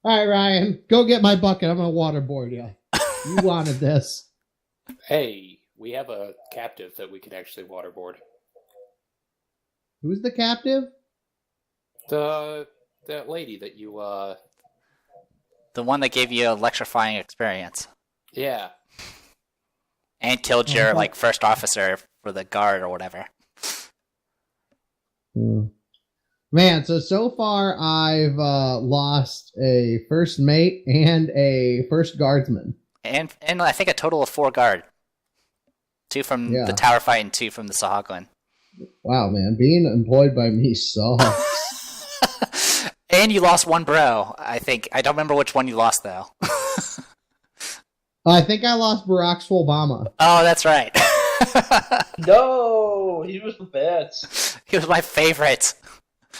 All right, Ryan, go get my bucket. I'm gonna waterboard you. You wanted this. Hey, we have a captive that we could actually waterboard. Who's the captive? That lady that you The one that gave you an electrifying experience. Yeah. And killed your first officer for the guard or whatever. Man, so far I've lost a first mate and a first guardsman. And I think a total of 4 guard. 2 from the tower fight and 2 from the Sahagwin. Wow, man, being employed by me sucks. And you lost 1 bro, I think. I don't remember which one you lost, though. I think I lost Barack Obama. Oh, that's right. No, he was the best. He was my favorite.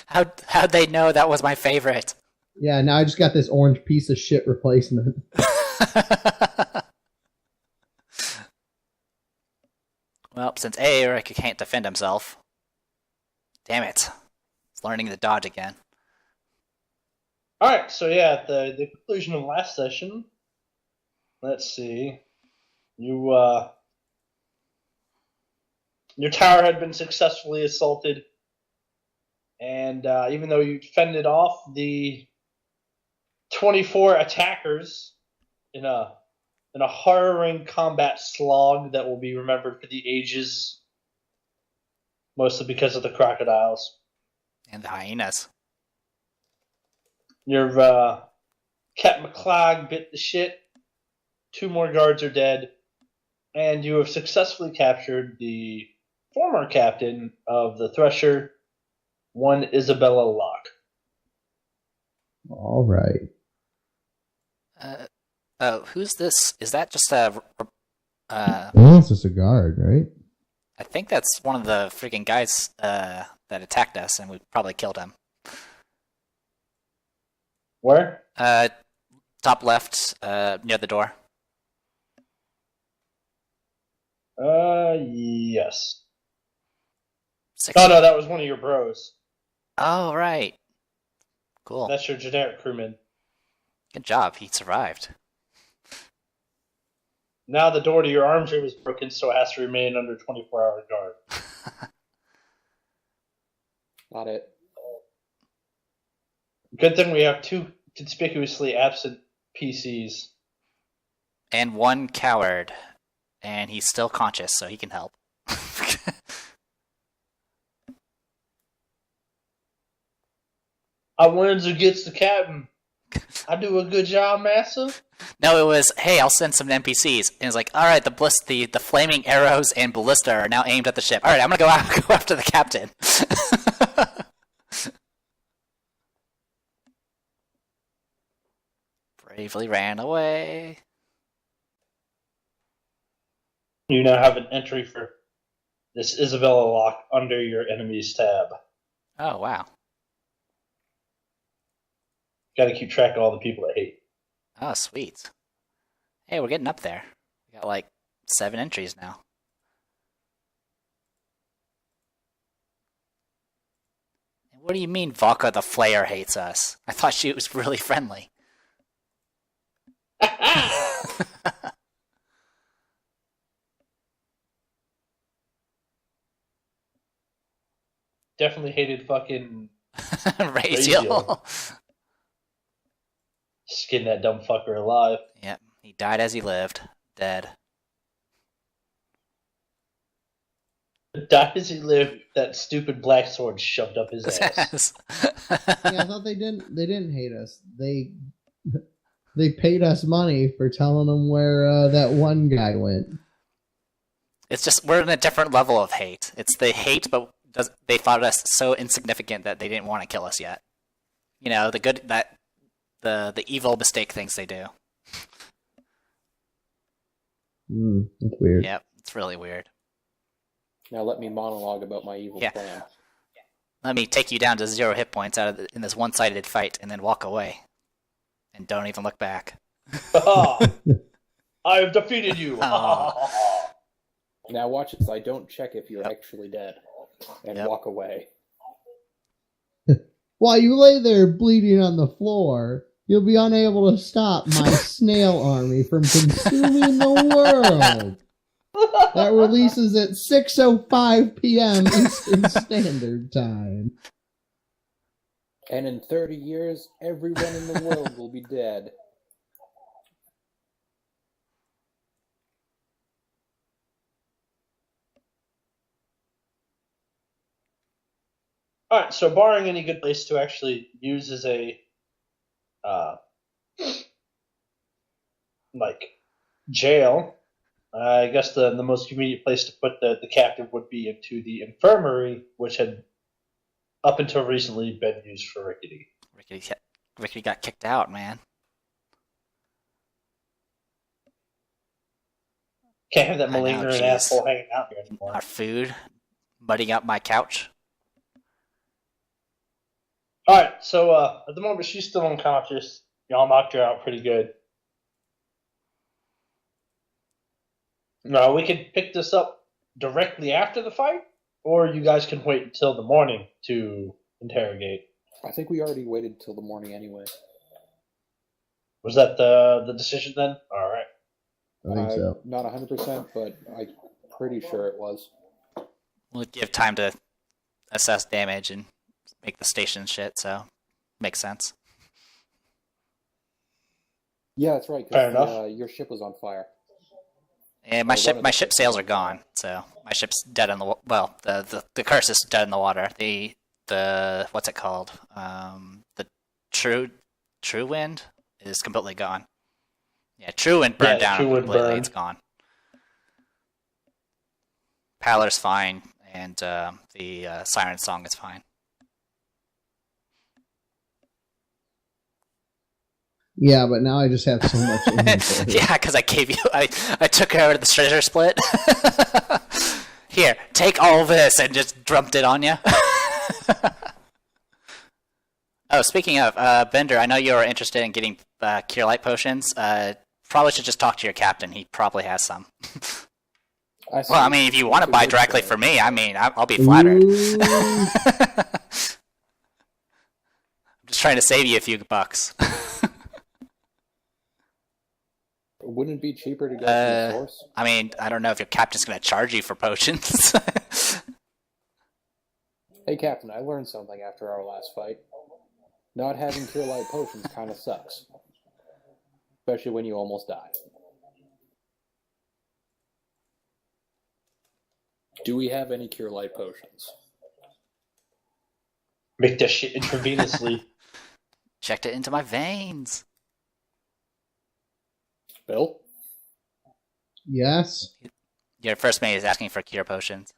How'd they know that was my favorite? Yeah, now I just got this orange piece of shit replacement. Well, since Eric can't defend himself, damn it, he's learning to dodge again. All right, so yeah, at the conclusion of last session, let's see, your tower had been successfully assaulted, and even though you fended off the 24 attackers in a harrowing combat slog that will be remembered for the ages, mostly because of the crocodiles. And the hyenas. Your Captain McClog bit the shit. 2 more guards are dead. And you have successfully captured the former captain of the Thresher, one Isabella Locke. All right. Who's this? Is that just a... It's just a guard, right? I think that's one of the freaking guys that attacked us, and we probably killed him. Where? Top left, near the door. Yes. 60. Oh, no, that was one of your bros. Oh, right. Cool. That's your generic crewman. Good job, he survived. Now the door to your arms room is broken, so it has to remain under 24-hour guard. Got it. Good thing we have 2 conspicuously absent PCs. And 1 coward. And he's still conscious, so he can help. I wanted to get the captain. I do a good job, master. No, it was, hey, I'll send some NPCs. And it's like, alright, the flaming arrows and ballista are now aimed at the ship. Alright, I'm gonna go after the captain. Bravely ran away. You now have an entry for this Isabella Locke under your enemy's tab. Oh, wow. Got to keep track of all the people that hate. Oh, sweet. Hey, we're getting up there. We got like 7 entries now. What do you mean Valka the Flayer hates us? I thought she was really friendly. Definitely hated fucking Raziel. Skin that dumb fucker alive. Yep, he died as he lived. Dead. Died as he lived, that stupid black sword shoved up his ass. Yeah, I thought they didn't hate us. They paid us money for telling them where that one guy went. It's just, we're in a different level of hate. It's the hate, but they thought us so insignificant that they didn't want to kill us yet. You know, the evil mistake things they do. That's weird. Yep, it's really weird. Now let me monologue about my evil plan. Let me take you down to 0 hit points in this one-sided fight, and then walk away. And don't even look back. I have defeated you! Now watch it so I don't check if you're actually dead. And walk away. While you lay there bleeding on the floor, You'll be unable to stop my snail army from consuming the world. That releases at 6:05 p.m. Eastern Standard Time. And in 30 years, everyone in the world will be dead. All right, so barring any good place to actually use as a jail, I guess the most convenient place to put the captive would be into the infirmary, which had up until recently been used for Rickety. Rickety got kicked out, man. Can't have that malingering asshole hanging out here anymore. Our food, mudding up my couch. All right, so at the moment she's still unconscious. Y'all knocked her out pretty good. No, we could pick this up directly after the fight, or you guys can wait until the morning to interrogate. I think we already waited till the morning anyway. Was that the decision then? All right. I think so. Not 100%, but I'm pretty sure it was. We'll give time to assess damage and make the station shit, so makes sense. Yeah, that's right. Fair enough. Your ship was on fire. And my ship sails are gone, so my ship's dead in the the curse is dead in the water. The what's it called? The true wind is completely gone. Yeah, true wind burned down completely. Burned. It's gone. Paler's fine, and the siren song is fine. Yeah, but now I just have so much inventory. Yeah, because I took her to the treasure split. Here, take all of this and just dumped it on you. Oh, speaking of, Bender, I know you were interested in getting cure light potions. Probably should just talk to your captain. He probably has some. Well, I mean, if you want to buy directly for me, I mean, I'll be flattered. I'm just trying to save you a few bucks. Wouldn't it be cheaper to go to the source? I mean, I don't know if your captain's going to charge you for potions. Hey, Captain, I learned something after our last fight. Not having cure light potions kind of sucks. Especially when you almost die. Do we have any cure light potions? Make that shit intravenously. Checked it into my veins. Bill? Yes? Your first mate is asking for cure potions.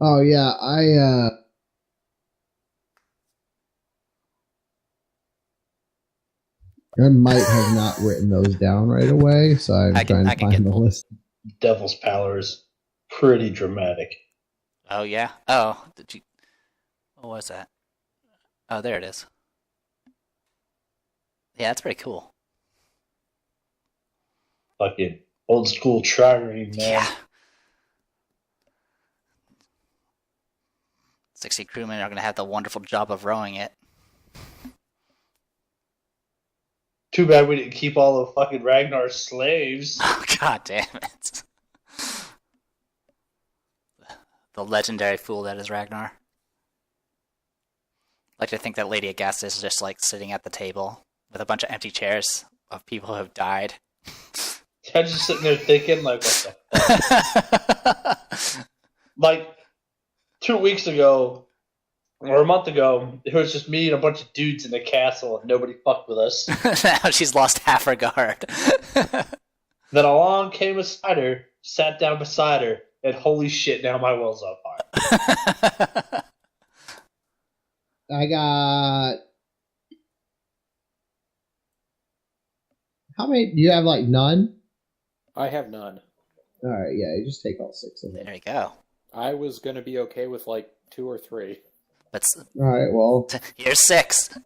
Oh, yeah, I might have not written those down right away, so I'm trying to find the list. Devil's Pallor is pretty dramatic. Oh, yeah? Oh, did you... What was that? Oh, there it is. Yeah, that's pretty cool. Fucking old school trireme, man. Yeah. 60 crewmen are going to have the wonderful job of rowing it. Too bad we didn't keep all the fucking Ragnar's slaves. Oh, god damn it. The legendary fool that is Ragnar. I like to think that Lady Agasta is just like sitting at the table with a bunch of empty chairs of people who have died. I'm just sitting there thinking, like, what the fuck? Like, 2 weeks ago, or a month ago, it was just me and a bunch of dudes in the castle, and nobody fucked with us. Now she's lost half her guard. Then along came a spider, sat down beside her, and holy shit, now my well's on fire. I got... How many? Do you have, like, none? I have none. Alright, yeah, you just take all 6 of them. There you go. I was going to be okay with, like, 2 or 3. But Alright, well... Here's 6.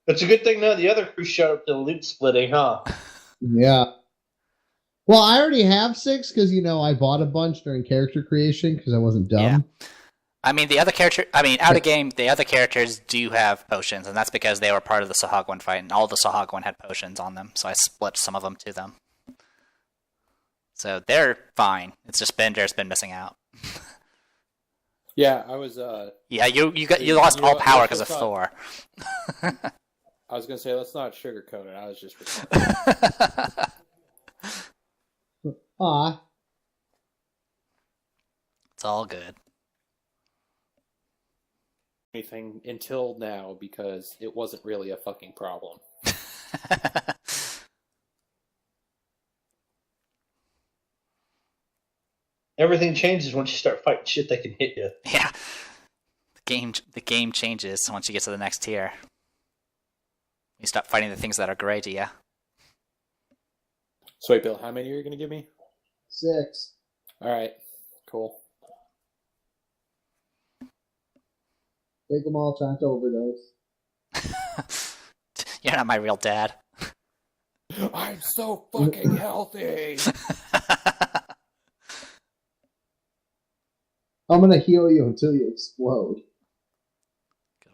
It's a good thing none of the other crew showed up to the loot splitting, huh? Yeah. Well, I already have 6 because, you know, I bought a bunch during character creation because I wasn't dumb. Yeah. I mean, out of game, the other characters do have potions, and that's because they were part of the Sahagwan fight, and all the Sahagwan had potions on them, so I split some of them to them. So they're fine. It's just Bender's been missing out. Yeah, I was. Yeah, you lost all power because of Thor. I was gonna say, let's not sugarcoat it. I was just retarded. Aw. It's all good. Anything until now because it wasn't really a fucking problem. Everything changes once you start fighting shit that can hit you. Yeah, the game changes once you get to the next tier. You stop fighting the things that are gray to you. So wait, Bill, how many are you gonna give me? 6. All right, cool. Take them all, trying to overdose. You're not my real dad. I'm so fucking healthy. I'm gonna heal you until you explode.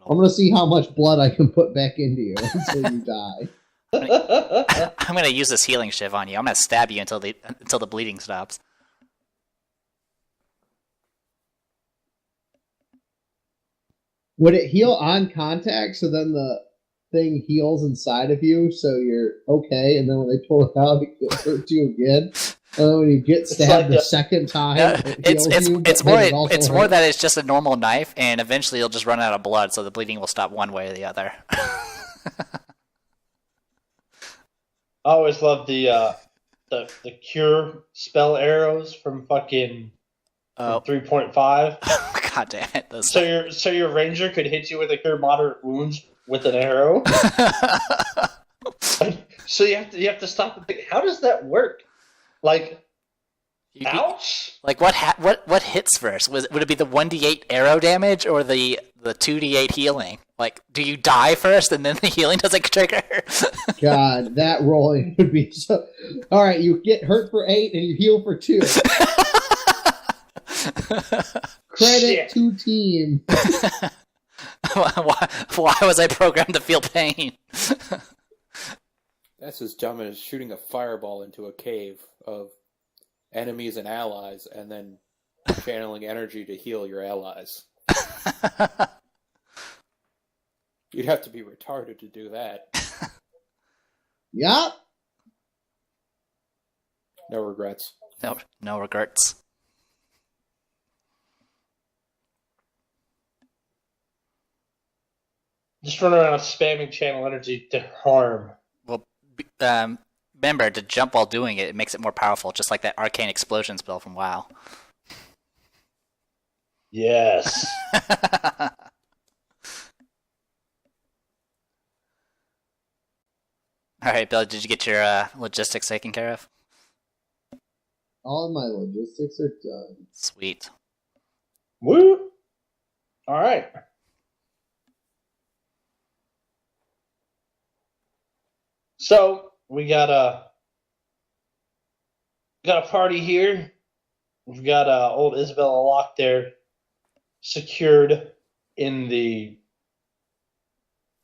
I'm gonna see how much blood I can put back into you until you die. I'm gonna use this healing shiv on you. I'm gonna stab you until the bleeding stops. Would it heal on contact so then the thing heals inside of you so you're okay, and then when they pull it out, it hurts you again? And then when you get stabbed the second time, it's more that it's just a normal knife, and eventually you'll just run out of blood, so the bleeding will stop one way or the other. I always loved the cure spell arrows from fucking 3.5. God damn it! So your ranger could hit you with a cure moderate wounds with an arrow. So you have to stop and think, how does that work? Like, ouch! Like what hits first? Would it be the 1d8 arrow damage or the 2d8 healing? Like, do you die first and then the healing doesn't trigger? God, that rolling would be so. All right, you get hurt for 8 and you heal for 2. Credit to team. Why was I programmed to feel pain? That's as dumb as shooting a fireball into a cave of enemies and allies and then channeling energy to heal your allies. You'd have to be retarded to do that. Yup. No regrets. No regrets. Just run around spamming channel energy to harm. Well, remember, to jump while doing it makes it more powerful, just like that arcane explosion spell from WoW. Yes. Alright, Bill, did you get your logistics taken care of? All of my logistics are done. Sweet. Woo! Alright. So, we got a party here. We've got old Isabella Locke there, secured in the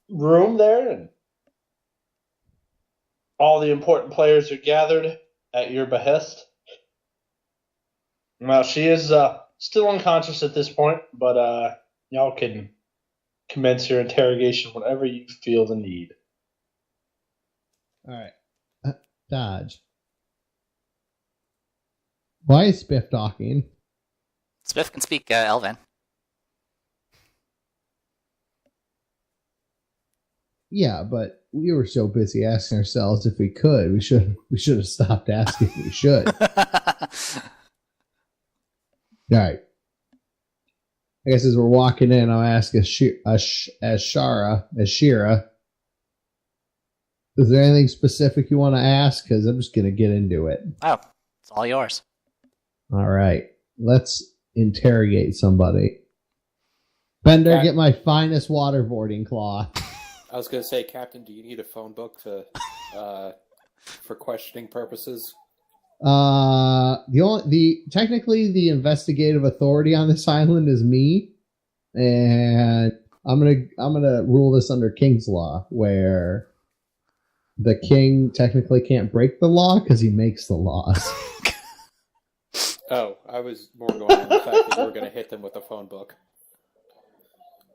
room there, and all the important players are gathered at your behest. Now, she is still unconscious at this point, but y'all can commence your interrogation whenever you feel the need. All right. Dodge. Why is Spiff talking? Spiff can speak Elven. Yeah, but we were so busy asking ourselves if we could. We should have stopped asking if we should. All right. I guess as we're walking in, I'll ask Shira, is there anything specific you want to ask? Because I'm just going to get into it. Oh, it's all yours. All right. Let's interrogate somebody. Bender, get my finest waterboarding cloth. I was going to say, Captain, do you need a phone book to for questioning purposes? Technically the investigative authority on this island is me, and I'm gonna rule this under King's law, where the king technically can't break the law because he makes the laws. Oh, I was more going on the fact that you were going to hit them with a phone book.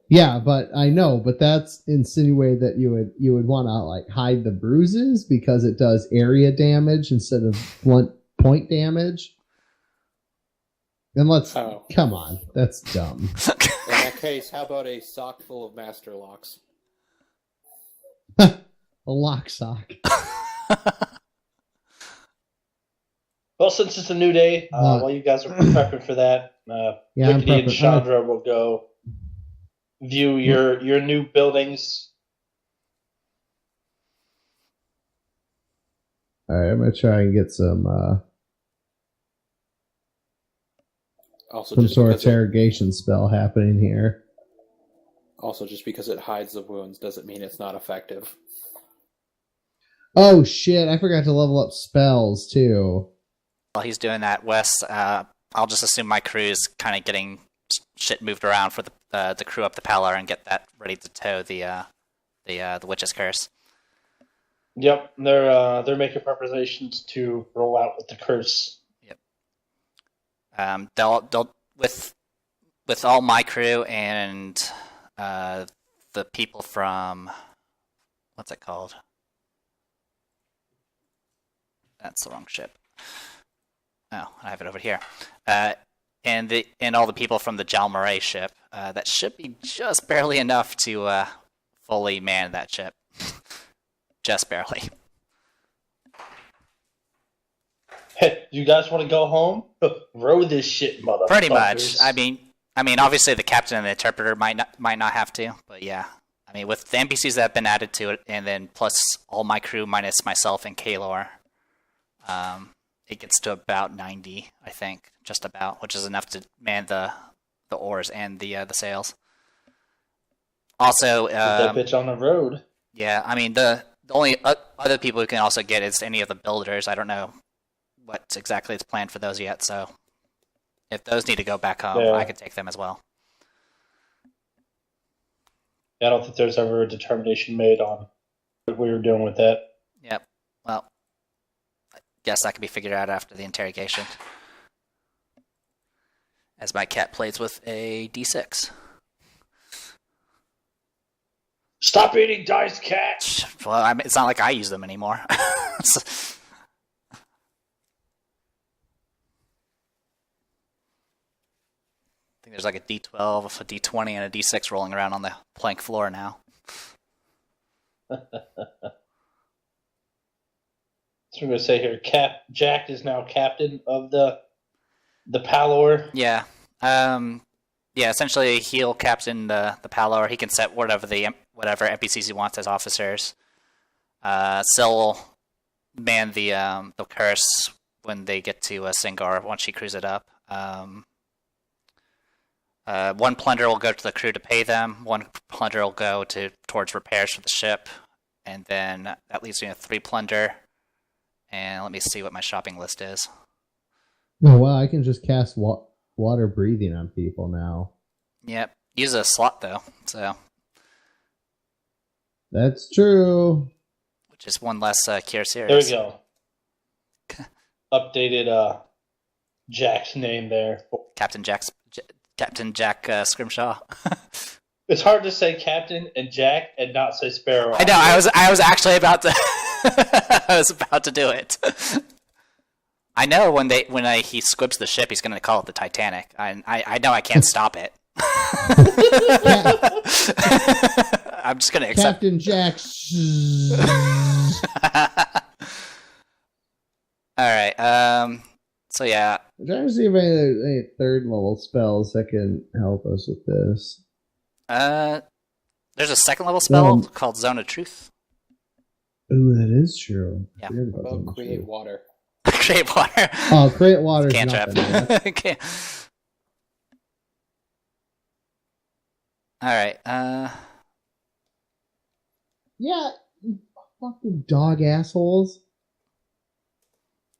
Yeah, but I know, but that's insinuate that you would want to like hide the bruises because it does area damage instead of blunt point damage. And come on, that's dumb. In that case, how about a sock full of master locks? A lock sock. Well, since it's a new day, while you guys are prepping for that, Rickety and Chandra will go view your new buildings. All right, I'm gonna try and get some sort of interrogation spell happening here. Also, just because it hides the wounds doesn't mean it's not effective. Oh shit! I forgot to level up spells too. While he's doing that, Wes, I'll just assume my crew's kind of getting shit moved around for the crew up the Palar and get that ready to tow the Witch's Curse. Yep, they're making preparations to roll out with the curse. Yep. They'll with all my crew and the people from what's it called? That's the wrong ship. Oh, I have it over here. And all the people from the Jalmaray ship. That should be just barely enough to fully man that ship. Just barely. Hey, you guys want to go home? Row this shit, motherfuckers. Pretty much. I mean, obviously the captain and the interpreter might not have to, but yeah. I mean, with the NPCs that have been added to it, and then plus all my crew minus myself and Kaylor, it gets to about 90, I think, just about, which is enough to man the oars and the sails. Also, that bitch on the road. Yeah, I mean the only other people who can also get is any of the builders. I don't know what exactly is planned for those yet, so if those need to go back home, I could take them as well. Yeah, I don't think there's ever a determination made on what we were doing with that. Yep. Well, I guess that can be figured out after the interrogation. As my cat plays with a D6. Stop eating dice, cat! Well, it's not like I use them anymore. I think there's like a D12, a D20, and a D6 rolling around on the plank floor now. So I'm going to say here, Jack is now captain of the Palor. Yeah. Yeah, essentially he'll captain the Palor. He can set whatever NPCs he wants as officers. Syl will man the curse when they get to Singar once she crews it up. One plunder will go to the crew to pay them. One plunder will go towards repairs for the ship, and then that leaves me with 3 plunder. And let me see what my shopping list is. Oh wow, I can just cast water breathing on people now. Yep, use a slot though, so that's true. Which is one less cure There series. we go. Updated Jack's name there. Captain Jack Scrimshaw. It's hard to say Captain and Jack and not say Sparrow. I know. I was actually about to. I was about to do it. I know when he squibs the ship, he's going to call it the Titanic. I know I can't stop it. I'm just going to accept. Captain Jack. All right. So yeah. I'm trying to see if any third level spells that can help us with this. There's a second level spell called Zone of Truth. Ooh, that is true. Yeah. About create water. Create water. Oh, create water is Cantrip. nothing. Okay. All right. Yeah, you fucking dog assholes.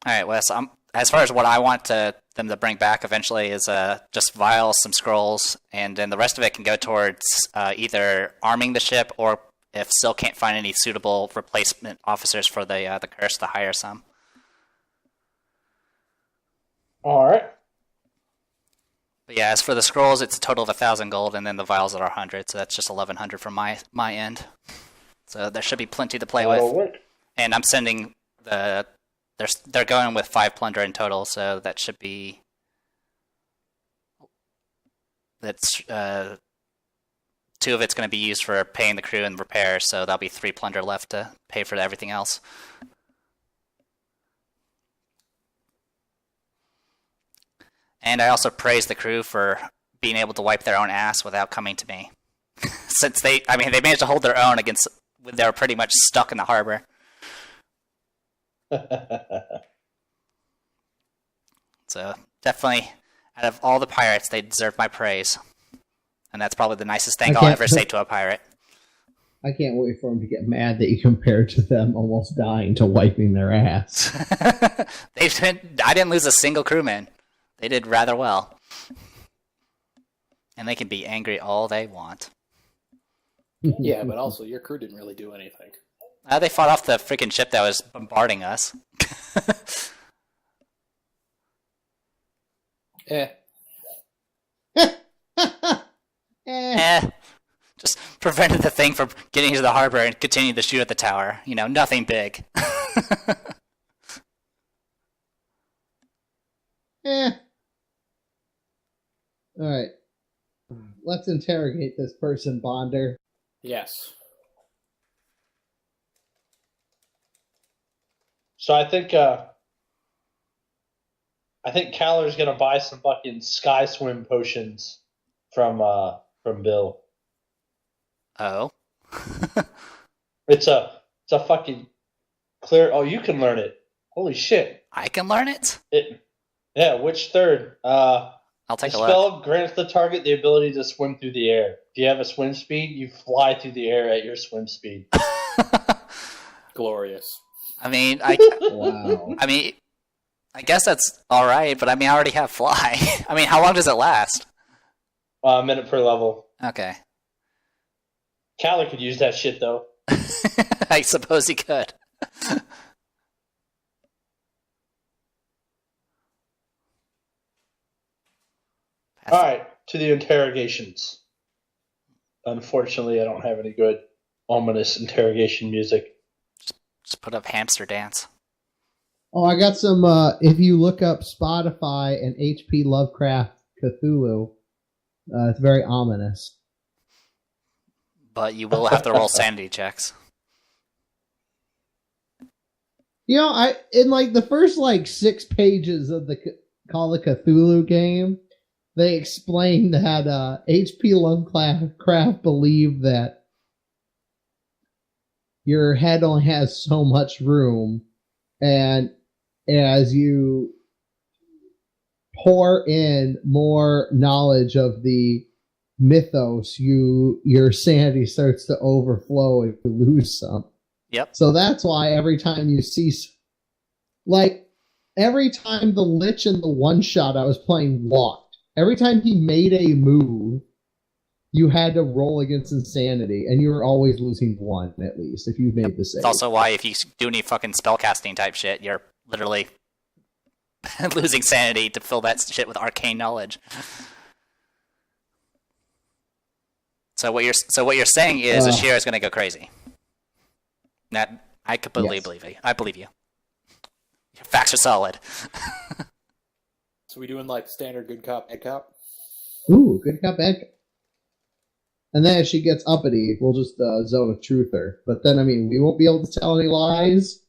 All right, Wes. I'm as far as what I want them to bring back eventually is just vials, some scrolls, and then the rest of it can go towards either arming the ship, or if Syl can't find any suitable replacement officers for the curse, to hire some. All right. But yeah, as for the scrolls, it's a total of 1,000 gold, and then the vials are 100, so that's just 1,100 from my end. So there should be plenty to play That'll with. work. And I'm sending they're going with 5 plunder in total, so that should be that's 2 of it's going to be used for paying the crew and repairs, so that'll be 3 plunder left to pay for everything else. And I also praise the crew for being able to wipe their own ass without coming to me. Since they managed to hold their own against when they were pretty much stuck in the harbor. So definitely, out of all the pirates, they deserve my praise. And that's probably the nicest thing I'll ever say to a pirate. I can't wait for them to get mad that you compared to them almost dying to wiping their ass. I didn't lose a single crewman. They did rather well. And they can be angry all they want. Yeah, but also your crew didn't really do anything. They fought off the freaking ship that was bombarding us. Just prevented the thing from getting to the harbor and continuing to shoot at the tower. You know, nothing big. Alright. Let's interrogate this person, Bonder. Yes. So I think Caller's gonna buy some fucking sky swim potions from Bill. Oh. It's a fucking clear. Oh, you can learn it. Holy shit! I can learn it? Yeah. Which third? I'll take the a look. spell grants the target the ability to swim through the air. If you have a swim speed, you fly through the air at your swim speed. Glorious. I mean, Wow. I guess that's alright, but I already have fly. How long does it last? A minute per level. Okay. Caller could use that shit though. I suppose he could. All right, to the interrogations. Unfortunately, I don't have any good ominous interrogation music. Just put up hamster dance. Oh, I got some, if you look up Spotify and H.P. Lovecraft Cthulhu, it's very ominous. But you will have to roll sanity checks. You know, in the first 6 pages of the Call of Cthulhu game, they explained that H.P. Lovecraft believed that your head only has so much room, and as you pour in more knowledge of the mythos, your sanity starts to overflow and you lose some. Yep. So that's why every time you see, every time the Lich in the one shot I was playing walked, every time he made a move, you had to roll against insanity, and you were always losing 1 at least if you made the save. It's also why if you do any fucking spellcasting type shit, you're literally losing sanity to fill that shit with arcane knowledge. So what you're saying is Ashira is going to go crazy. That I completely believe you. I believe you. Your facts are solid. So we doing standard good cop, bad cop? Ooh, good cop, bad cop. And then if she gets uppity, we'll just zone a truther. But then, we won't be able to tell any lies,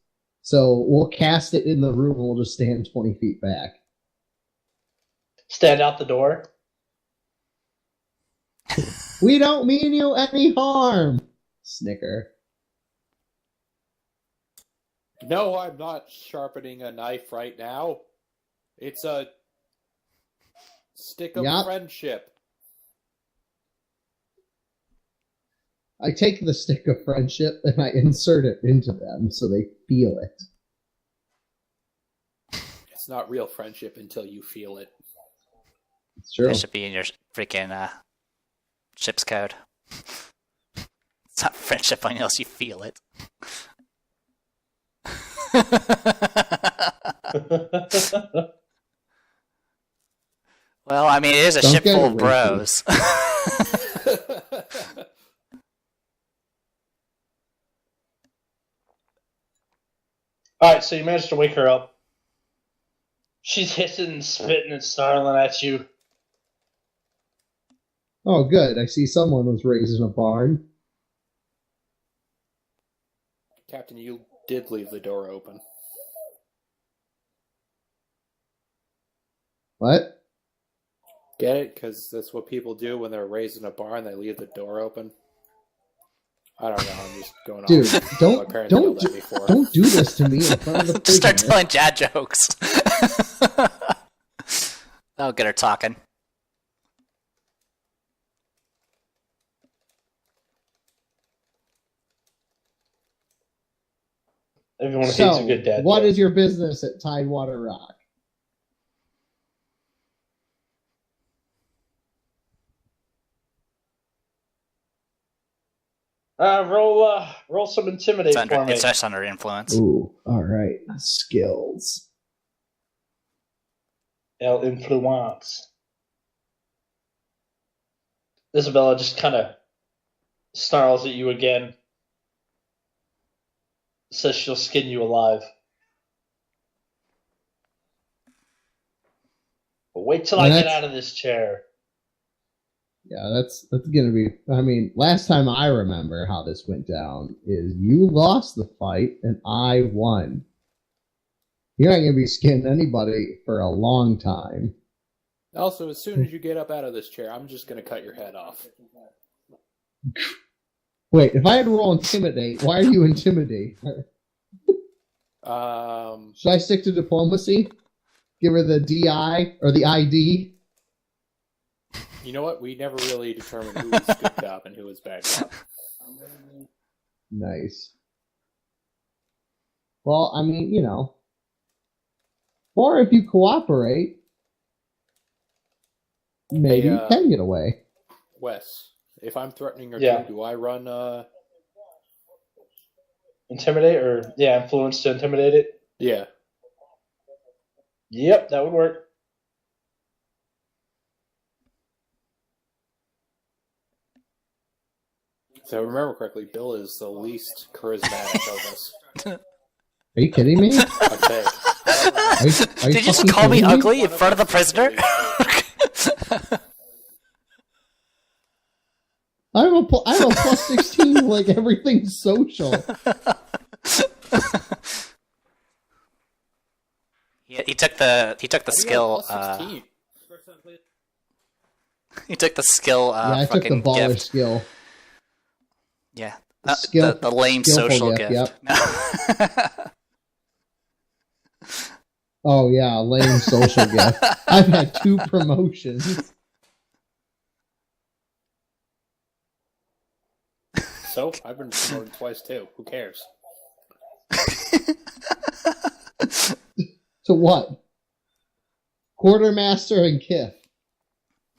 so we'll cast it in the room and we'll just stand 20 feet back. Stand out the door. We don't mean you any harm! Snicker. No, I'm not sharpening a knife right now. It's a stick of friendship. I take the stick of friendship and I insert it into them so they feel it. It's It's not real friendship until you feel it. It's true. That should be in your freaking ship's code. It's not friendship unless you feel it. Well, I mean, it is a Don't ship get full it, of bros. All right, so you managed to wake her up. She's hissing and spitting and snarling at you. Oh, good. I see someone was raised in a barn. Captain, you did leave the door open. What? Get it? Because that's what people do when they're raised in a barn. They leave the door open. I don't know. I'm just going Dude, off. don't My parents don't yelled do, at me for it. don't do this to me in front of the Just start prisoner. telling dad jokes. That'll get her talking. Everyone hates So, a good dad. what joke. is your business at Tidewater Rock? Roll some intimidate for me. It's just under influence. Ooh, all right. Skills. El influence. Isabella just kind of snarls at you again. Says she'll skin you alive. But wait till I get out of this chair. Yeah, that's gonna be. I mean, last time I remember how this went down is you lost the fight and I won. You're not gonna be skinning anybody for a long time. Also, as soon as you get up out of this chair, I'm just going to cut your head off. Wait, if I had to roll intimidate, why are you intimidating her? Should I stick to diplomacy? Give her the DI or the ID? You know what? We never really determined who was good cop and who was bad cop. Nice. Well, I mean, you know. Or if you cooperate, maybe Hey, you can get away. Wes, if I'm threatening her Yeah. too, do I run Intimidate or, yeah, influence to intimidate it? Yeah. Yep, that would work. So if I remember correctly, Bill is the least charismatic of us. Are you kidding me? I think. Are you Did you just fucking call me kidding ugly in front of the prisoner? I'm a plus 16, like everything's social. He took the skill. He took the skill. Yeah, I took the fucking baller gift. skill. Yeah, Skill- the lame skillful social gift, gift. Oh yeah, lame social gift. I've had 2 promotions. So, I've been promoted twice too. Who cares? To what? Quartermaster and Kiff.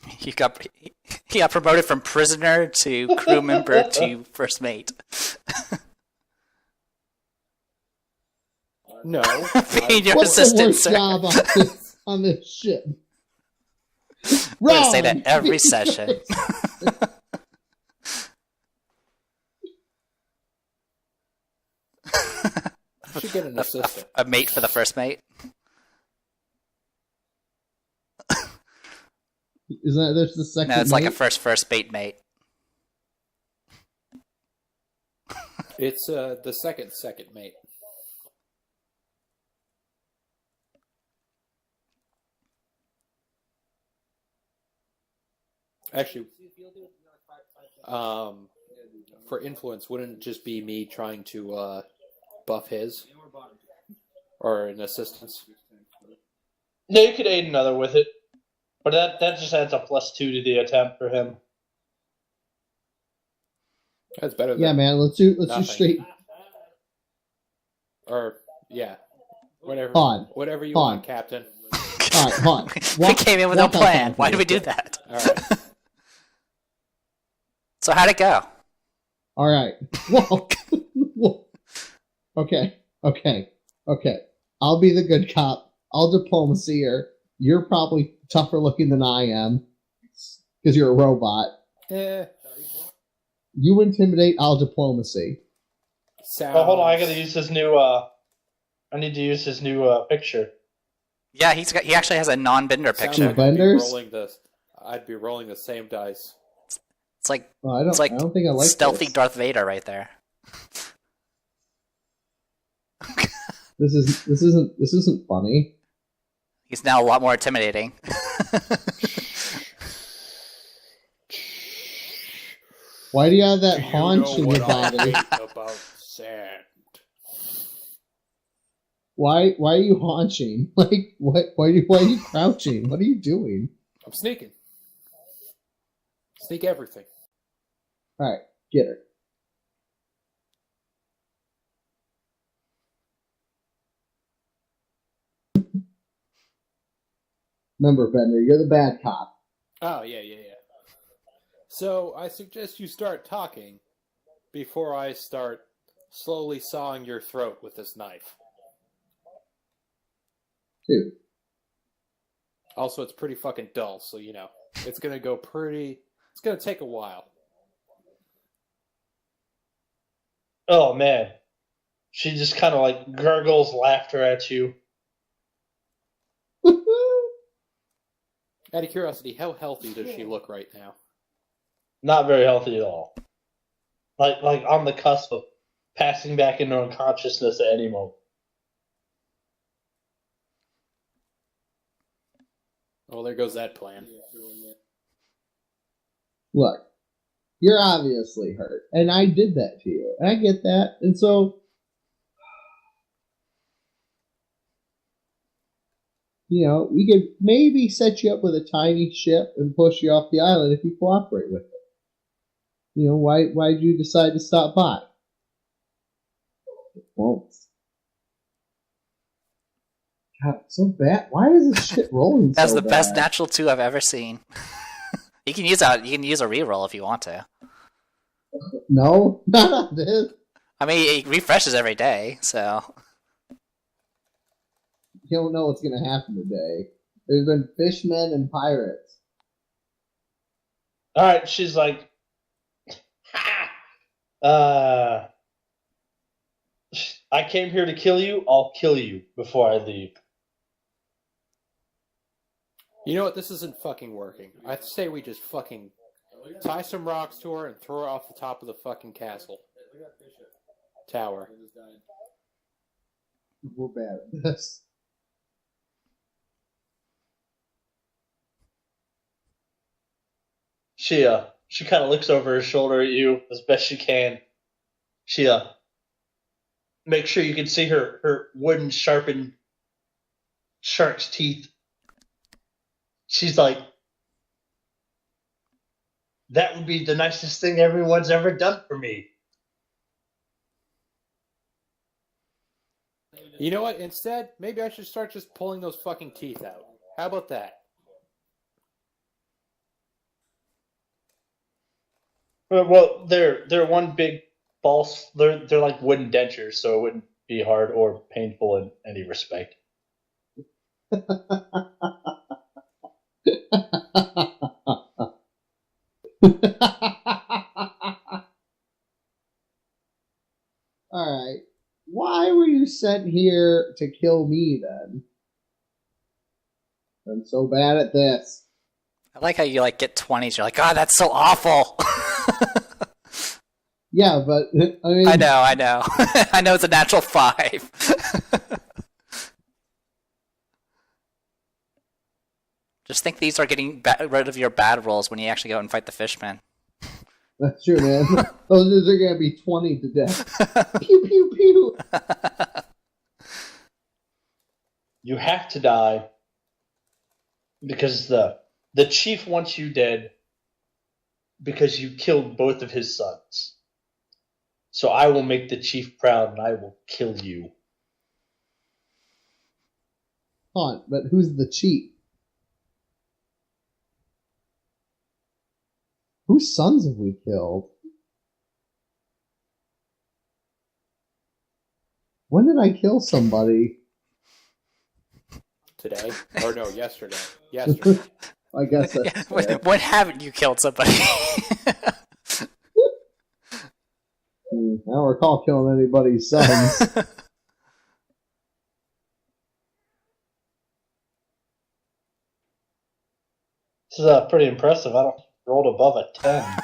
He got promoted from prisoner to crew member to first mate. No. Being your What's the assistant, worst sir. job on this ship? We're gonna say Wrong! that every session. You should get an assistant. A mate for the first mate. Isn't that there's the second? No, it's like a mate? first mate mate. It's the second mate. Actually, for influence, wouldn't it just be me trying to buff his? Or an assistance? No, you could aid another with it. But that just adds a +2 to the attempt for him. That's better than Yeah, man. Let's do nothing. straight. Or, yeah. Whatever you want, Captain. All right, hold on. We came in with no walk plan. outside Why for did we me. do that? All right. So how'd it go? All right. Whoa. Whoa. Okay. I'll be the good cop. I'll diplomacy her. You're probably tougher looking than I am because you're a robot. You intimidate. I'll diplomacy. Sounds... Oh, hold on. I gotta use his new. I need to use his new picture. Yeah, he actually has a non-bender Sounds picture. like Benders? I'd be rolling the same dice. It's like Oh, I it's like don't think I like stealthy this. Darth Vader right there. This isn't funny. He's now a lot more intimidating. Why do you have that haunch in your body? About sand? Why are you haunching? Like what? Why are you crouching? What are you doing? I'm sneaking. Sneak everything. All right, get her. Remember, Bender, you're the bad cop. Oh, yeah. So, I suggest you start talking before I start slowly sawing your throat with this knife. Dude. Also, it's pretty fucking dull, so, it's gonna it's gonna take a while. Oh man, she just kind of like gurgles laughter at you. Out of curiosity, how healthy does she look right now? Not very healthy at all. Like on the cusp of passing back into unconsciousness at any moment. Well, there goes that plan. Look, you're obviously hurt, and I did that to you, and I get that, and so we could maybe set you up with a tiny ship and push you off the island if you cooperate with it. Why'd you decide to stop by? It won't. God, so bad. Why is this shit rolling That's so the best bad? natural 2 I've ever seen. You can use a reroll if you want to. No, not on this. I mean, it refreshes every day, so You don't know what's going to happen today. There's been fishmen and pirates. All right, she's like, I came here to kill you. I'll kill you before I leave. You know what? This isn't fucking working. I'd say we just fucking tie some rocks to her and throw her off the top of the fucking castle. Tower. We're bad at this. She kind of looks over her shoulder at you as best she can. She makes sure you can see her wooden sharpened shark's teeth. She's like, that would be the nicest thing everyone's ever done for me. You know what? Instead, maybe I should start just pulling those fucking teeth out. How about that? Well, they're one big false. They're like wooden dentures, so it wouldn't be hard or painful in any respect. Alright. Why were you sent here to kill me then? I'm so bad at this. I like how you get 20s. You're like, God, that's so awful. Yeah, but I mean, I know. I know it's a natural 5. Just think these are getting rid of your bad rolls when you actually go out and fight the fishmen. That's true, man. Those are gonna be 20 to death. Pew pew pew. You have to die because the chief wants you dead because you killed both of his sons. So I will make the chief proud and I will kill you. hunt, but who's the cheat? Whose sons have we killed? When did I kill somebody? Today? Or no, yesterday. Yesterday. I guess that's Yeah, fair. when haven't you killed somebody? I don't recall killing anybody's sons. This is pretty impressive. I don't rolled above a 10. I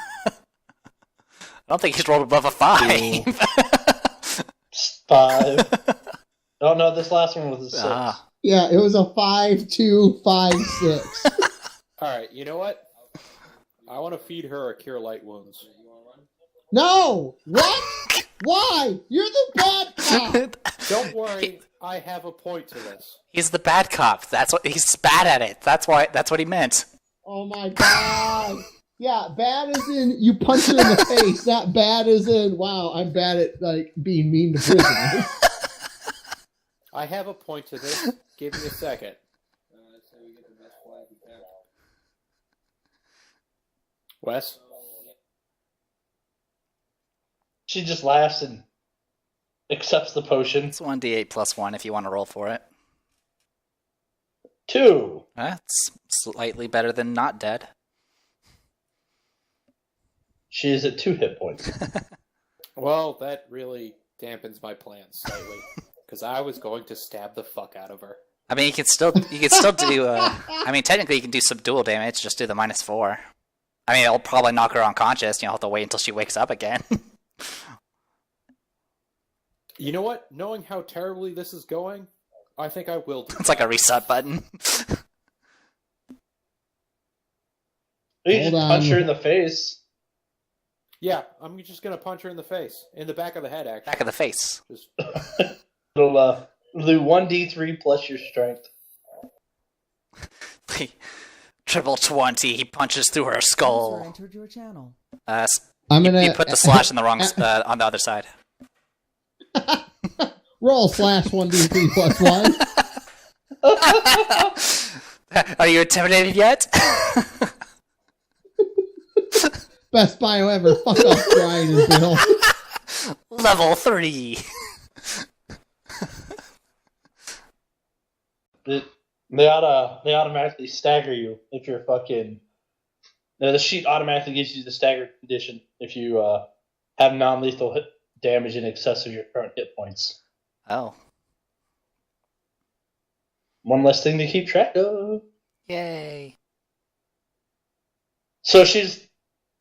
don't think he's rolled above a 5. 5. Oh no, this last one was a 6. Ah. Yeah, it was a 5-2, 5-6. Alright, you know what? I want to feed her a cure light wounds. No! What? Why? You're the bad cop! Don't worry, I have a point to this. He's the bad cop. That's what he's bad at it. That's what he meant. Oh my god! Yeah, bad as in you punch her in the face, not bad as in, wow, I'm bad at, like, being mean to prisoners. I have a point to this. Give me a second. Wes? She just laughs and accepts the potion. It's 1d8 plus 1 if you want to roll for it. 2. That's slightly better than not dead. She is at 2 hit points. Well, that really dampens my plans slightly. Because I was going to stab the fuck out of her. I mean, you could still do. I mean, technically, you can do subdual damage. Just do the -4. I mean, it'll probably knock her unconscious. You'll have to wait until she wakes up again. You know what? Knowing how terribly this is going, I think I will do It's like a reset button. You just Hold on. punch her in the face. Yeah, I'm just gonna punch her in the face. In the back of the head, actually. Back of the face. Just... It'll do 1d3 plus your strength. Triple 20. He punches through her User skull. entered your channel. I'm gonna You put the slash in the wrong on the other side. roll /1d3 plus 1. Are you intimidated yet? Best bio ever. Fuck off, Brian and Bill. Level 3. They automatically stagger you if you're fucking. The sheet automatically gives you the stagger condition if you have non-lethal hit damage in excess of your current hit points. Oh. One less thing to keep track of. Yay. So she's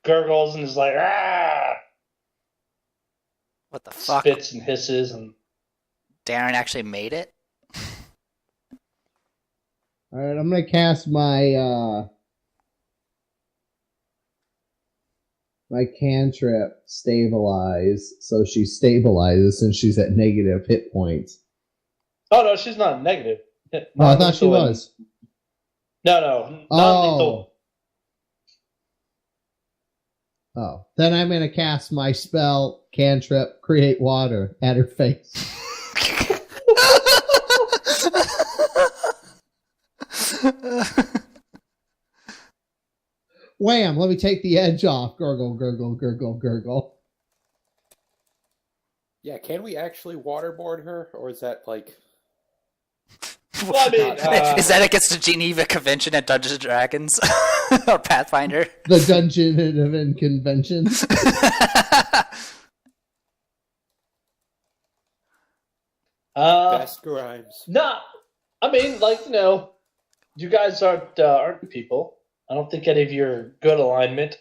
gurgles and is like, ah! What the fuck? Spits and hisses and. Darren actually made it? Alright, I'm gonna cast my my cantrip stabilize, so she stabilizes since she's at negative hit points. Oh no, she's not negative. Oh, I thought she Non-lethal was. No, non-lethal. Oh. Then I'm gonna cast my spell cantrip create water at her face. Wham! Let me take the edge off. Gurgle, gurgle, gurgle, gurgle. Yeah, can we actually waterboard her? Or is that like... Well, I mean, Is that against the Geneva Convention at Dungeons and Dragons? Or Pathfinder? The Dungeon and Convention. Best Grimes. Nah, I mean, like, you guys aren't good people. I don't think any of you are good alignment.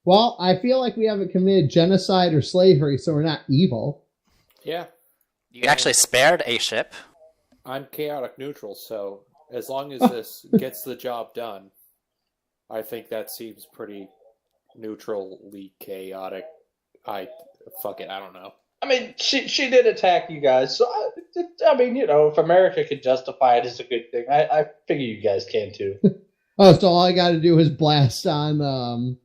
Well, I feel like we haven't committed genocide or slavery, so we're not evil. Yeah, You actually spared a ship. I'm chaotic neutral, so as long as this gets the job done, I think that seems pretty neutrally chaotic. Fuck it, I don't know. I mean, she did attack you guys, so I mean, if America could justify it as a good thing, I figure you guys can too. Oh, so all I got to do is blast on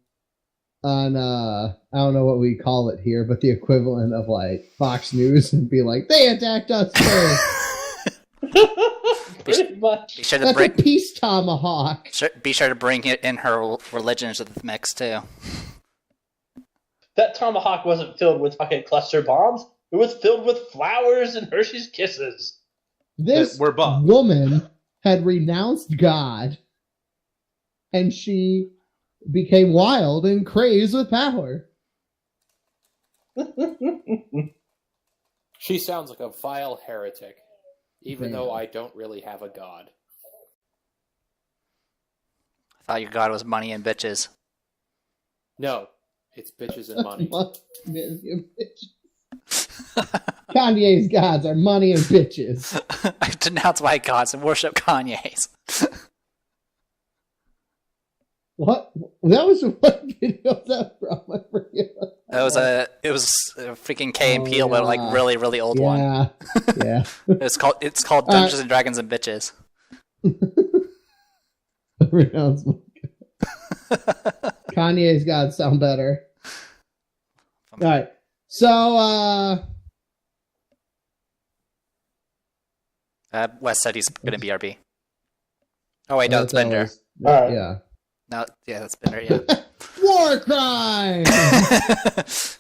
on I don't know what we call it here, but the equivalent of like Fox News and be like, they attacked us first. Pretty much. Be sure to That's bring a peace tomahawk. be sure to bring it in her religion into the mix too. That tomahawk wasn't filled with fucking cluster bombs. It was filled with flowers and Hershey's Kisses. This We're bummed. woman had renounced God, and she became wild and crazed with power. She sounds like a vile heretic, even Damn. though I don't really have a god. I thought your god was money and bitches. No, it's bitches and money. Kanye's gods are money and bitches. I denounce my gods and worship Kanye's. What? That was what video was that from? I forget. It was a freaking K and Peele, but like yeah. really, really old one. Yeah, yeah. It's called Dungeons and Dragons and Bitches. Renounce my God. Kanye's gods sound better. All right, so Wes said he's gonna be RB. Oh wait, no, it's Bender. All right. Yeah. No, yeah, that's Bender. Yeah. War crime. It's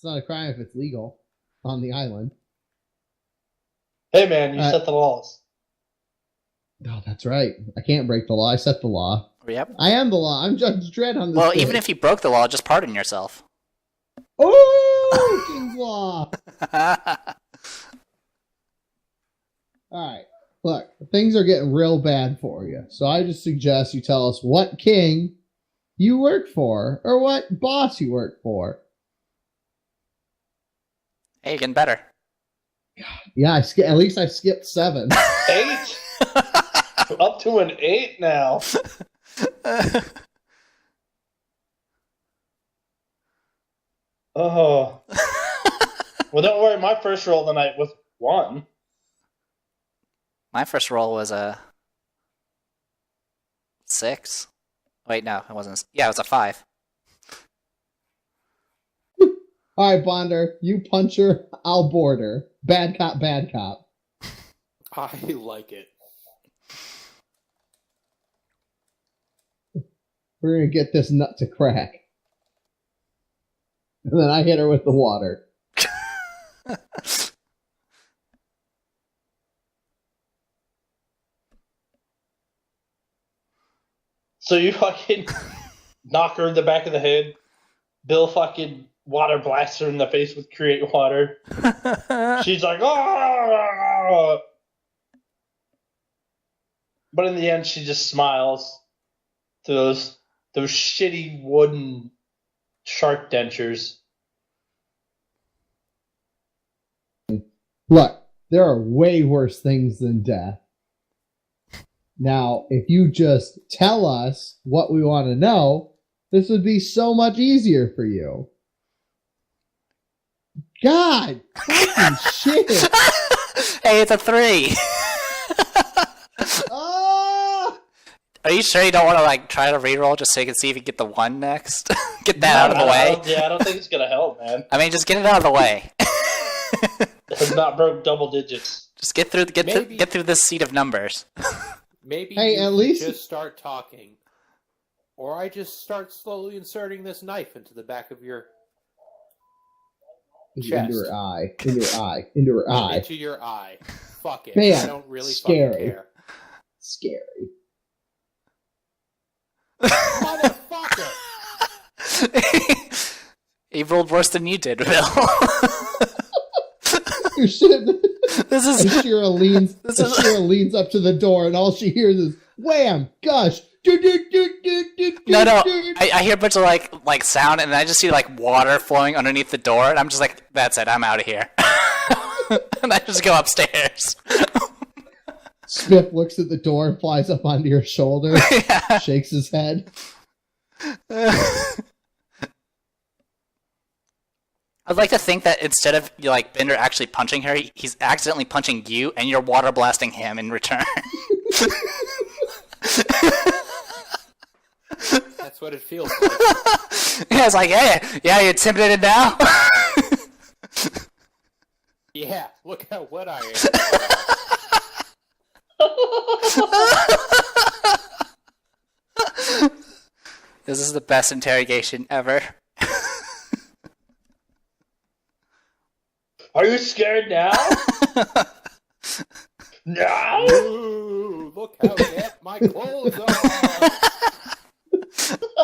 not a crime if it's legal on the island. Hey man, you set the laws. Oh, that's right. I can't break the law. I set the law. Yep. I am the law. I'm Judge Dredd on this. Well, case. even if you broke the law, just pardon yourself. Oh, King's Law. All right. Look, things are getting real bad for you. So I just suggest you tell us what king you work for or what boss you work for. Hey, you're getting better. Yeah, at least I skipped 7. 8? Up to an 8 now. Oh. Well, don't worry. My first roll tonight was 1. My first roll was a 6. Wait, no, it wasn't. Yeah, it was a 5. All right, Bonder, you puncher, I'll border. Bad cop, bad cop. I like it. We're going to get this nut to crack. And then I hit her with the water. So you fucking knock her in the back of the head. Bill fucking water blasts her in the face with Create Water. She's like, oh! But in the end, she just smiles to those shitty wooden shark dentures. Look, there are way worse things than death. Now, if you just tell us what we want to know, this would be so much easier for you. God, fucking shit. Hey, it's a 3. Ah! Are you sure you don't want to like try to reroll just so you can see if you get the 1 next? Get that out of the way. I don't think it's gonna help, man. I mean, just get it out of the way. It has not broke double digits. Just get through this seat of numbers. Maybe Hey, you at should least- just start talking. Or I just start slowly inserting this knife into the back of your chest. Into her eye. Into her eye. Into her eye. Into your eye. Fuck it. Man, I don't really scary. fucking care. Scary. Motherfucker! He rolled worse than you did, Bill. You should. This is Ashira leans up to the door, and all she hears is wham, gush. no. I hear a bunch of like sound, and I just see like water flowing underneath the door, and I'm just like, that's it, I'm out of here. And I just go upstairs. Spiff looks at the door and flies up onto your shoulder, Yeah. shakes his head. I'd like to think that instead of like Bender actually punching her, he's accidentally punching you, and you're water blasting him in return. That's what it feels like. Yeah, it's like, hey, yeah, you intimidated now? Yeah, look how wet I am. This is the best interrogation ever. Are you scared now? No? Ooh, look how wet my clothes are.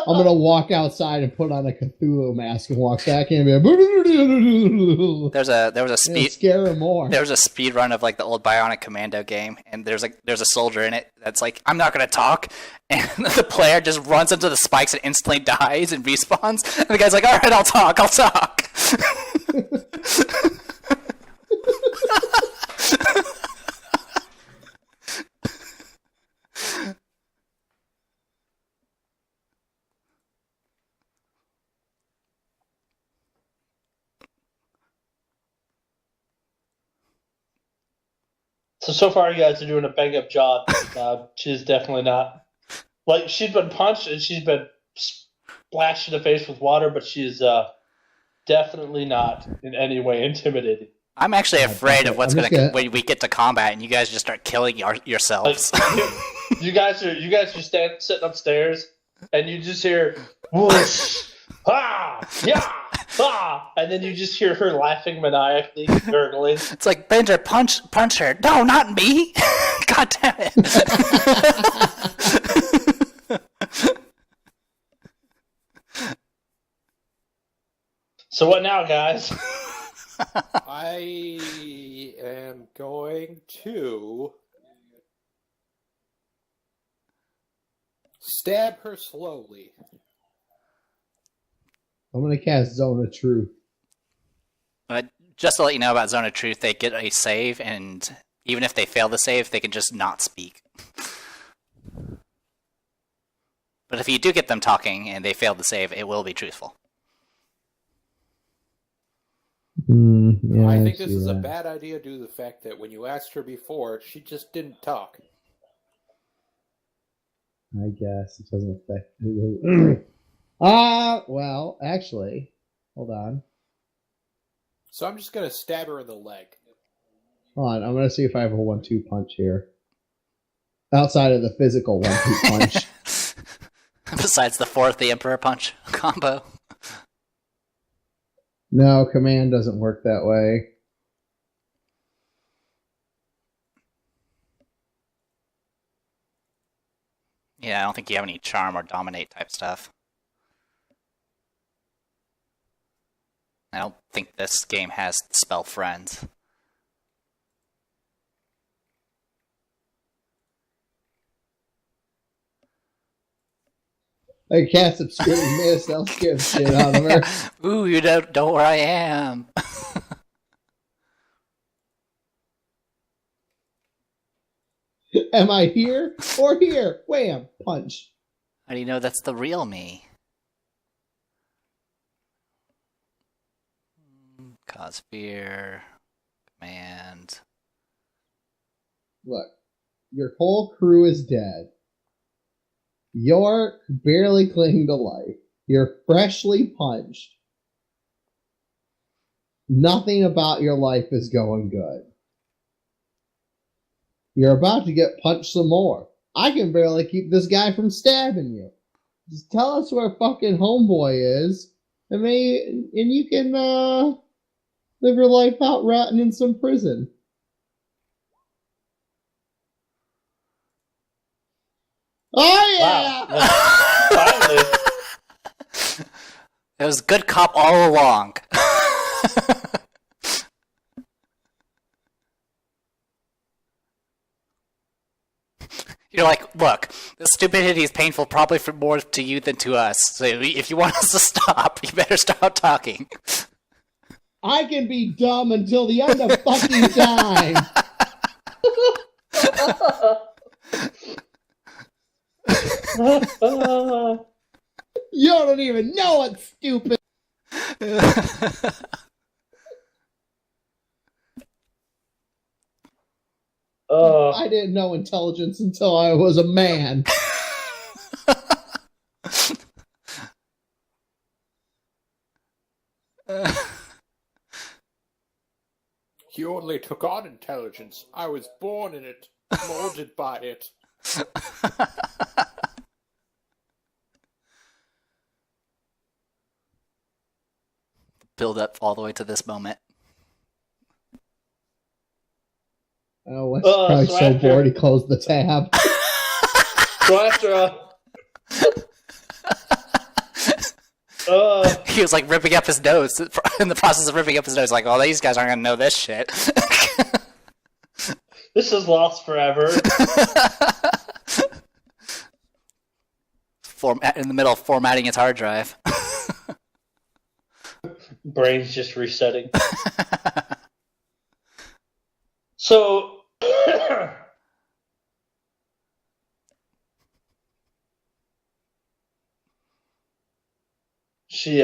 I'm gonna walk outside and put on a Cthulhu mask and walk back in and be like, There was a and speed scare him more. there was a speed run of like the old Bionic Commando game, and there's a soldier in it that's like, I'm not gonna talk, and the player just runs into the spikes and instantly dies and respawns, and the guy's like, all right, I'll talk. So far, you guys are doing a bang up job. She's definitely not. Like, she's been punched and she's been splashed in the face with water, but she's definitely not in any way intimidated. I'm actually afraid of what's I'm gonna just gonna- when we get to combat and you guys just start killing yourselves. Like, you guys are sitting upstairs and you just hear whoosh, ah, yeah, ah, and then you just hear her laughing maniacally, gurgling. It's like, Bender, punch her. No, not me. God damn it. So what now, guys? I am going to stab her slowly. I'm gonna cast Zone of Truth. Just to let you know about Zone of Truth, they get a save, and even if they fail the save, they can just not speak. But if you do get them talking and they fail the save, it will be truthful. Yeah, I think this see is a that. bad idea due to the fact that when you asked her before, she just didn't talk. I guess it doesn't affect. Well, actually, hold on. So I'm just going to stab her in the leg. Hold on, I'm gonna see if I have a 1-2 punch here. Outside of the physical 1-2 punch. Besides the fourth, the Emperor Punch combo. No, command doesn't work that way. Yeah, I don't think you have any charm or dominate type stuff. I don't think this game has spell friends. I cast Obscuring Mist, I'll scare the shit out of her. Ooh, you don't know where I am. Am I here or here? Wham! Punch. How do you know that's the real me? Cause fear. Command. Look, your whole crew is dead. You're barely clinging to life. You're freshly punched. Nothing about your life is going good. You're about to get punched some more. I can barely keep this guy from stabbing you. Just tell us where fucking homeboy is, and you can live your life out rotting in some prison. Oh yeah! Wow. Finally. It was good cop all along. You're like, look, this stupidity is painful probably for more to you than to us. So if you want us to stop, you better stop talking. I can be dumb until the end of fucking time. You don't even know it's stupid. I didn't know intelligence until I was a man. suddenly took on intelligence. I was born in it, molded by it. Build up all the way to this moment. Oh, Wes is probably so bored he closed the tab. So after He was like ripping up his nose in the process of ripping up his nose. Like, oh, these guys aren't gonna know this shit. this is lost forever. In the middle of formatting its hard drive. Brain's just resetting. So she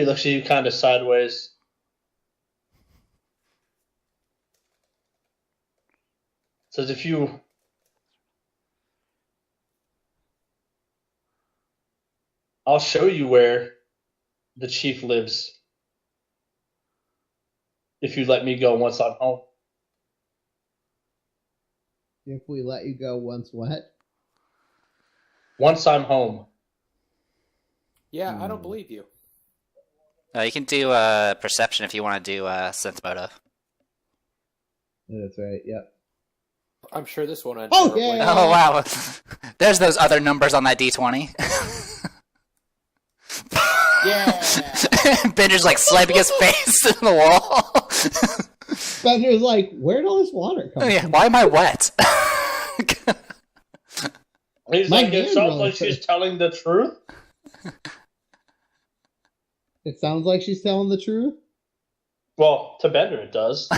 looks at you kind of sideways. Says, I'll show you where the chief lives. If you let me go once I'm home. If we let you go once what? Once I'm home. Yeah, I don't believe you. You can do perception if you want to do sense motive. That's right, yep. I'm sure this won't end. Oh, yeah! Oh, wow. There's those other numbers on that D20. Yeah! Bender's like slapping his face in the wall. Bender's like, where'd all this water come from? Why am I wet? He's My like, it hand sounds really like she's telling the truth. It sounds like she's telling the truth? Well, to Bender it does.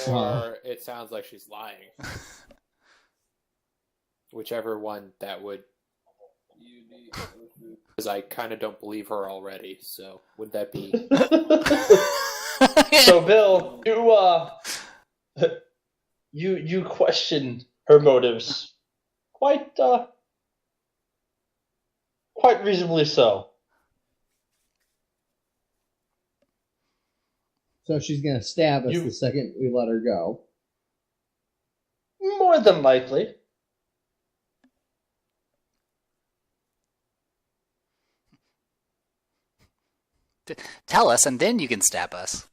Or it sounds like she's lying. Whichever one that would... Because I kind of don't believe her already, so would that be... So, Bill, you question her motives quite reasonably so. So she's gonna stab us the second we let her go. More than likely. Tell us, and then you can stab us.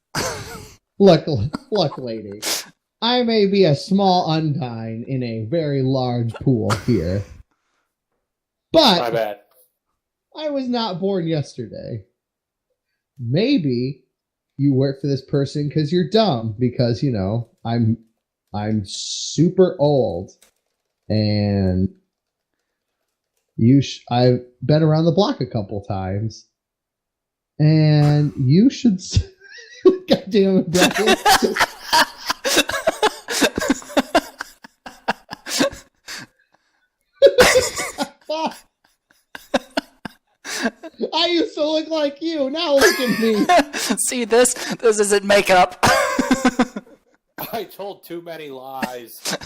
Look, lady. I may be a small undine in a very large pool here. But My bad. I was not born yesterday. Maybe you work for this person because you're dumb, because, you know, I'm super old, and I've been around the block a couple times, and you should... God damn it, Brian. I used to look like you. Now look at me. See, this isn't makeup. I told too many lies.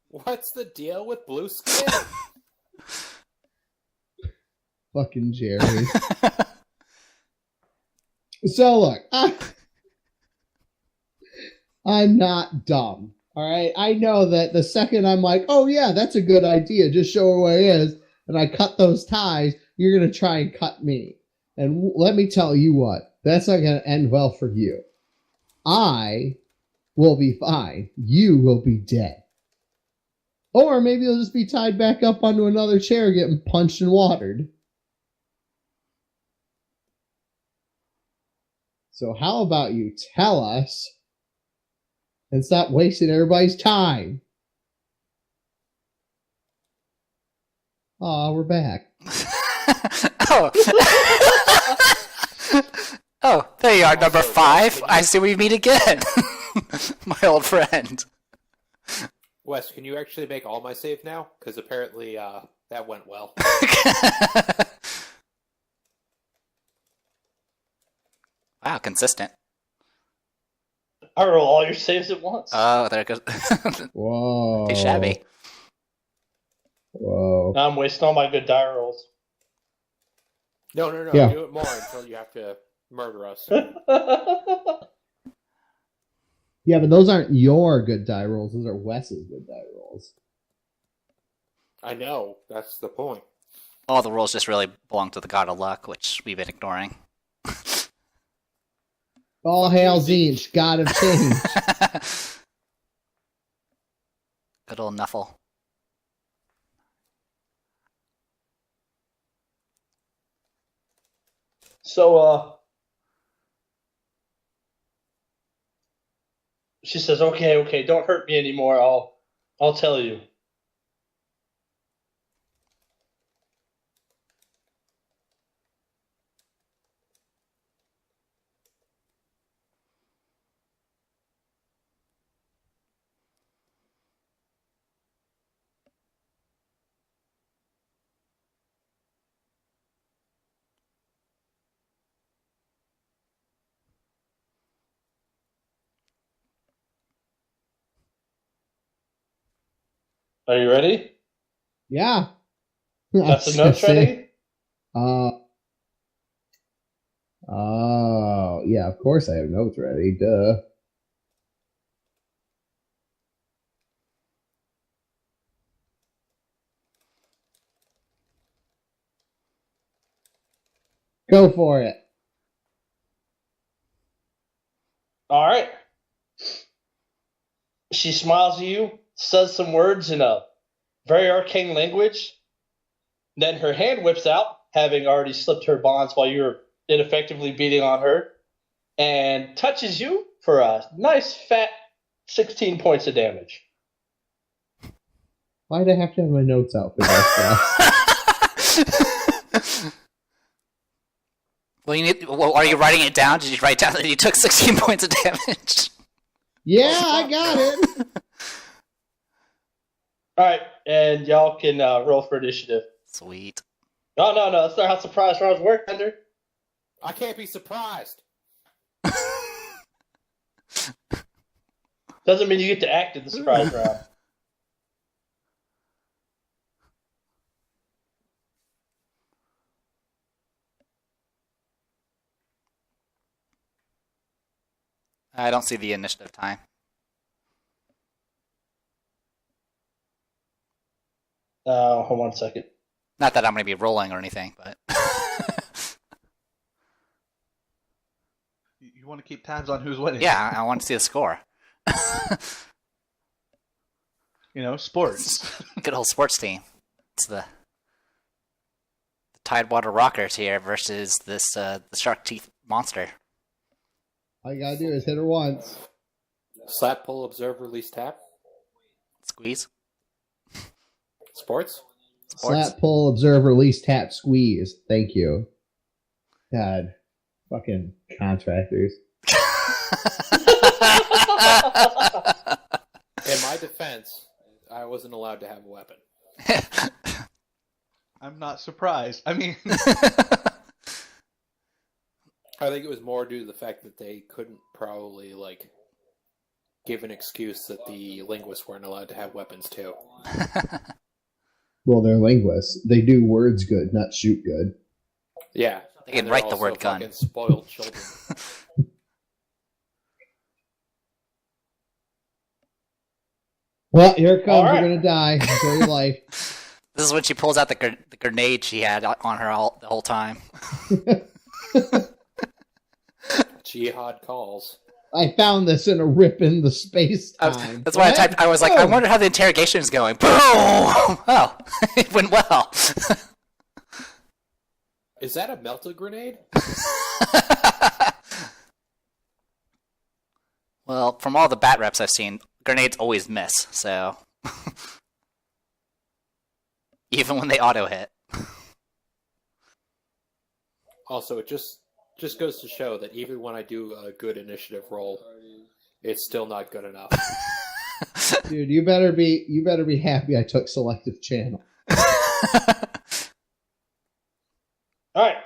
What's the deal with blue skin? Fucking Jerry. So look, I'm not dumb. All right, I know that the second I'm like, oh yeah, that's a good idea, just show her where it is, and I cut those ties, you're gonna try and cut me. And let me tell you what, that's not gonna end well for you. I will be fine. You will be dead. Or maybe you'll just be tied back up onto another chair getting punched and watered. So how about you tell us and stop wasting everybody's time? Aw, we're back. Oh. Oh, there you are, number 5. I see we meet again. My old friend. Wes, can you actually make all my save now? Because apparently that went well. Wow, consistent. I roll all your saves at once. Oh, there it goes. Whoa. Too shabby. Whoa. Now I'm wasting all my good die rolls. No. Yeah. Do it more until you have to murder us. Yeah, but those aren't your good die rolls. Those are Wes's good die rolls. I know. That's the point. All the rules just really belong to the God of Luck, which we've been ignoring. All hail Zinch, god of change. Good old Nuffle. So, she says, okay, don't hurt me anymore. I'll tell you. Are you ready? Yeah. Got some notes ready? Oh, yeah, of course I have notes ready. Duh. Go for it. All right. She smiles at you, says some words in a very arcane language. Then her hand whips out, having already slipped her bonds while you were ineffectively beating on her, and touches you for a nice fat 16 points of damage. Why'd I have to have my notes out for that? Well, are you writing it down? Did you write down that you took 16 points of damage? Yeah, I got it. All right, and y'all can roll for initiative. Sweet. No, that's not how surprise rounds work, Thunder. I can't be surprised. Doesn't mean you get to act in the surprise round. I don't see the initiative time. Hold on a second. Not that I'm going to be rolling or anything, but... You want to keep tabs on who's winning. Yeah, I want to see the score. Sports. Good old sports team. It's the Tidewater Rockers here versus this the Shark Teeth monster. All you gotta do is hit her once. Slap, pull, observe, release, tap. Squeeze. Sports. Slap, pull, observe, release, tap, squeeze. Thank you. God. Fucking contractors. In my defense, I wasn't allowed to have a weapon. I'm not surprised. I mean... I think it was more due to the fact that they couldn't probably, give an excuse that the linguists weren't allowed to have weapons, too. Well, they're linguists. They do words good, not shoot good. Yeah. They can and write the also word gun. fucking spoiled children. Well, here it comes. All right. You're gonna die. Enjoy your life. This is when she pulls out the grenade she had on her the whole time. Jihad calls. I found this in a rip in the space time. That's why I typed. I was like, I wonder how the interrogation is going. Boom! Oh, it went well. Is that a melted grenade? Well, from all the bat reps I've seen, grenades always miss, so... Even when they auto-hit. Also, it just goes to show that even when I do a good initiative roll, it's still not good enough. Dude, you better be happy I took selective channel. Alright.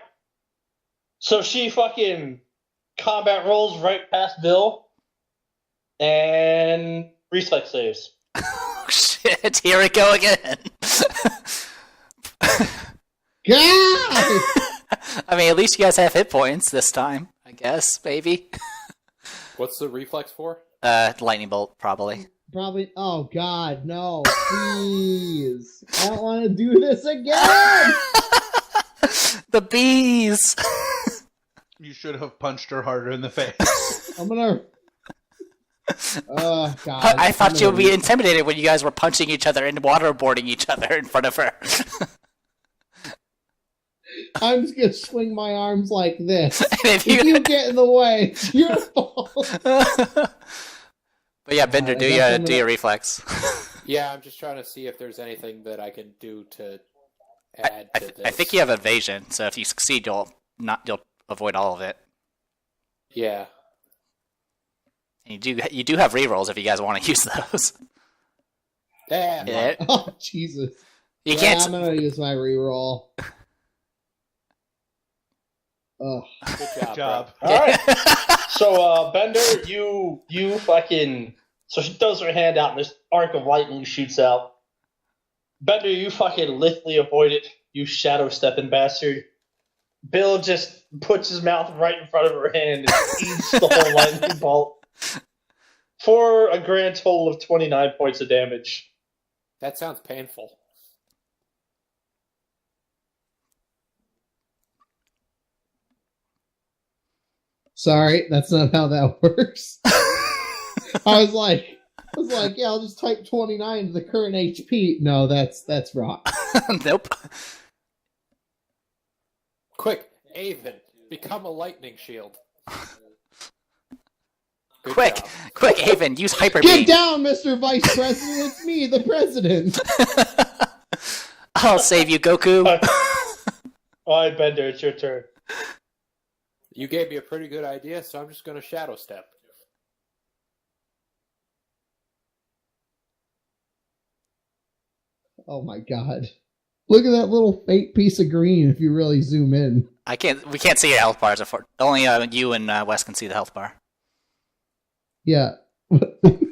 So she fucking combat rolls right past Bill and reflex saves. Oh, shit, here we go again. God! I mean, at least you guys have hit points this time, I guess, maybe. What's the reflex for? Lightning bolt, probably. Probably. Oh God, no! Please, I don't want to do this again. The bees. You should have punched her harder in the face. I'm gonna. Oh God! I thought you would be intimidated when you guys were punching each other and waterboarding each other in front of her. I'm just gonna swing my arms like this. If If you get in the way, it's your fault. But yeah, Bender, do your reflex. Yeah, I'm just trying to see if there's anything that I can do to add to this. I think you have evasion, so if you succeed, you'll avoid all of it. Yeah. And you do have rerolls if you guys want to use those. Yeah. Oh Jesus! You Yeah, can't. I'm gonna use my reroll. Ugh. Good job. All right. So, Bender, you fucking. So she throws her hand out, and this arc of lightning shoots out. Bender, you fucking lithely avoid it, you shadow stepping bastard. Bill just puts his mouth right in front of her hand and eats the whole lightning bolt for a grand total of 29 points of damage. That sounds painful. Sorry, that's not how that works. I was like, yeah, I'll just type 29 to the current HP. No, that's wrong. Nope. Quick, Avon, become a lightning shield. Good Quick, job. quick, Haven, use hyper Get beam. down, Mr. Vice President. It's me, the president. I'll save you, Goku. All right, Bender, it's your turn. You gave me a pretty good idea, so I'm just going to shadow step. Oh my God! Look at that little fake piece of green. If you really zoom in. We can't see your health bars. Only you and Wes can see the health bar. Yeah.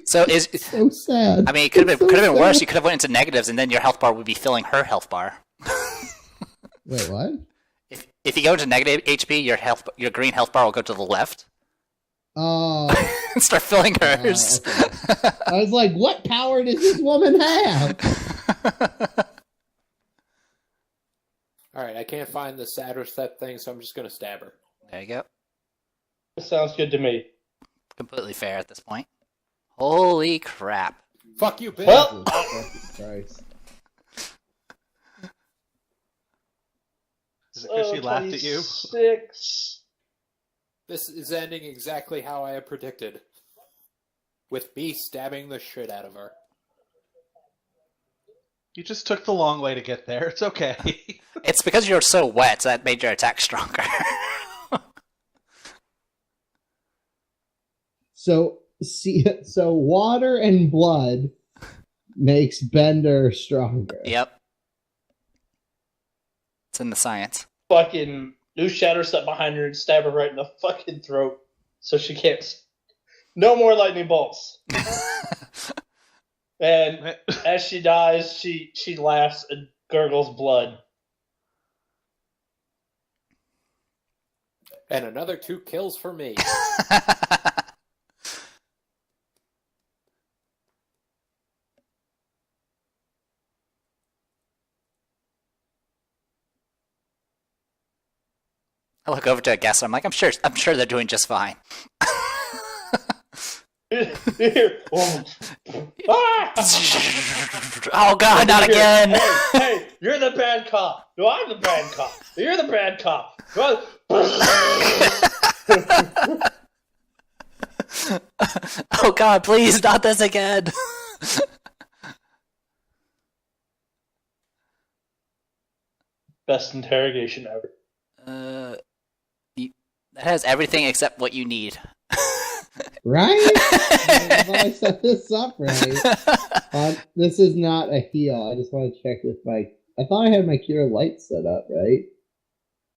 So So sad. I mean, it could have been So worse. sad. You could have went into negatives, and then your health bar would be filling her health bar. Wait, what? If you go into negative HP, your green health bar will go to the left Oh. and start filling hers. Okay. I was like, what power does this woman have? Alright, I can't find the shadow step thing, so I'm just going to stab her. There you go. Sounds good to me. Completely fair at this point. Holy crap. Fuck you, bitch! Well, Jesus Christ. Is it because she laughed at you? 26. This is ending exactly how I had predicted. With me stabbing the shit out of her. You just took the long way to get there. It's okay. It's because you're so wet that made your attack stronger. So water and blood makes Bender stronger. Yep. It's in the science. Fucking new shadow step behind her and stab her right in the fucking throat so she can't. No more lightning bolts. And as she dies, she laughs and gurgles blood. And another 2 kills for me. I look over to a guest and I'm like, I'm sure they're doing just fine. Ah! Oh god, not again! Hey, you're the bad cop. No, I'm the bad cop. You're the bad cop. Oh god, please, not this again! Best interrogation ever. That has everything except what you need. Right? I set this up right. This is not a heal. I just want to check if I thought I had my cure light set up, right?